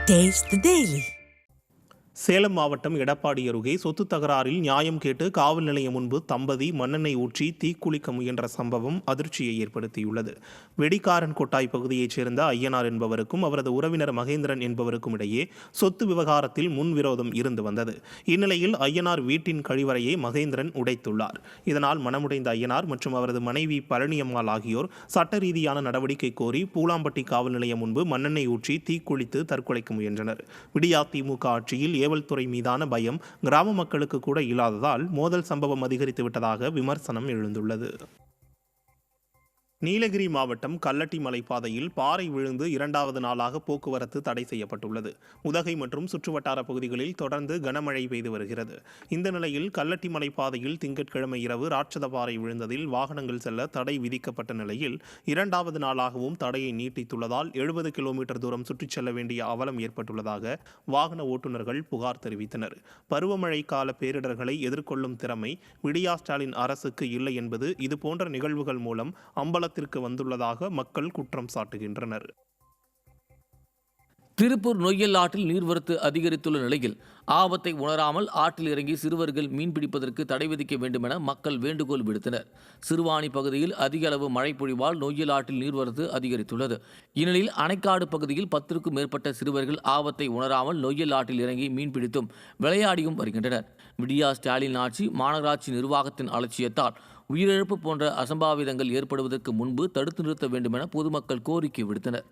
Taste the Daily. Salem மாவட்டம் எடப்பாடி அருகே சொத்து தகராறில் நியாயம் கேட்டு காவல் நிலையம் முன்பு தம்பதி மண்ணெண்ணெய் ஊற்றி தீக்குளிக்க முயன்ற சம்பவம் அதிர்ச்சியை ஏற்படுத்தியுள்ளது. வெடிக்காரன் கொட்டாய் பகுதியைச் சேர்ந்த ஐயனார் என்பவருக்கும் அவரது உறவினர் மகேந்திரன் என்பவருக்கும் இடையே சொத்து விவகாரத்தில் முன்விரோதம் இருந்து வந்தது. இந்நிலையில் ஐயனார் வீட்டின் கழிவறையை மகேந்திரன் உடைத்துள்ளார். இதனால் மனமுடைந்த ஐயனார் மற்றும் அவரது மனைவி பழனியம்மாள் ஆகியோர் சட்ட ரீதியான நடவடிக்கை கோரி பூலாம்பட்டி காவல் நிலையம் முன்பு மண்ணெண்ணெய் ஊற்றி தீக்குளித்து தற்கொலைக்கு முயன்றனர். விடியா திமுக ஆட்சியில் ஏவல்துறை மீதான பயம் கிராம மக்களுக்கு கூட இல்லாததால் மோதல் சம்பவம் அதிகரித்து விட்டதாக விமர்சனம் எழுந்துள்ளது. நீலகிரி மாவட்டம் கல்லட்டி மலைப்பாதையில் பாறை விழுந்து 2வது நாளாக போக்குவரத்து தடை செய்யப்பட்டுள்ளது. உதகை மற்றும் சுற்றுவட்டார பகுதிகளில் தொடர்ந்து கனமழை பெய்து வருகிறது. இந்த நிலையில் கல்லட்டி மலைப்பாதையில் திங்கட்கிழமை இரவு ராட்சத பாறை விழுந்ததில் வாகனங்கள் செல்ல தடை விதிக்கப்பட்ட நிலையில் 2வது நாளாகவும் தடையை நீட்டித்துள்ளதால் 70 கிலோமீட்டர் தூரம் சுற்றிச் செல்ல வேண்டிய அவலம் ஏற்பட்டுள்ளதாக வாகன ஓட்டுநர்கள் புகார் தெரிவித்தனர். பருவமழை கால பேரிடர்களை எதிர்கொள்ளும் திறமை விடியா ஸ்டாலின் அரசுக்கு இல்லை என்பது இதுபோன்ற நிகழ்வுகள் மூலம் அம்பலத்திற்கு வந்துள்ளதாக மக்கள் குற்றம் சாட்டுகின்றனர். திருப்பூர் நொய்யல் ஆற்றில் நீர்வரத்து அதிகரித்துள்ள நிலையில் ஆபத்தை உணராமல் ஆற்றில் இறங்கி சிறுவர்கள் மீன்பிடிப்பதற்கு தடை விதிக்க வேண்டும் என மக்கள் வேண்டுகோள் விடுத்தனர். சிறுவாணி பகுதியில் அதிக அளவு மழை பொழிவால் நொய்யல் ஆற்றில் நீர்வரத்து அதிகரித்துள்ளது. இந்நிலையில் அணைக்காடு பகுதியில் 10க்கும் மேற்பட்ட சிறுவர்கள் ஆபத்தை உணராமல் நொய்யல் ஆற்றில் இறங்கி மீன்பிடித்தும் விளையாடியும் வருகின்றனர். விடியா ஸ்டாலின் ஆட்சி மாநகராட்சி நிர்வாகத்தின் அலட்சியத்தால் உயிரிழப்பு போன்ற அசம்பாவிதங்கள் ஏற்படுவதற்கு முன்பு தடுத்து நிறுத்த வேண்டும் என பொதுமக்கள் கோரிக்கை விடுத்தனர்.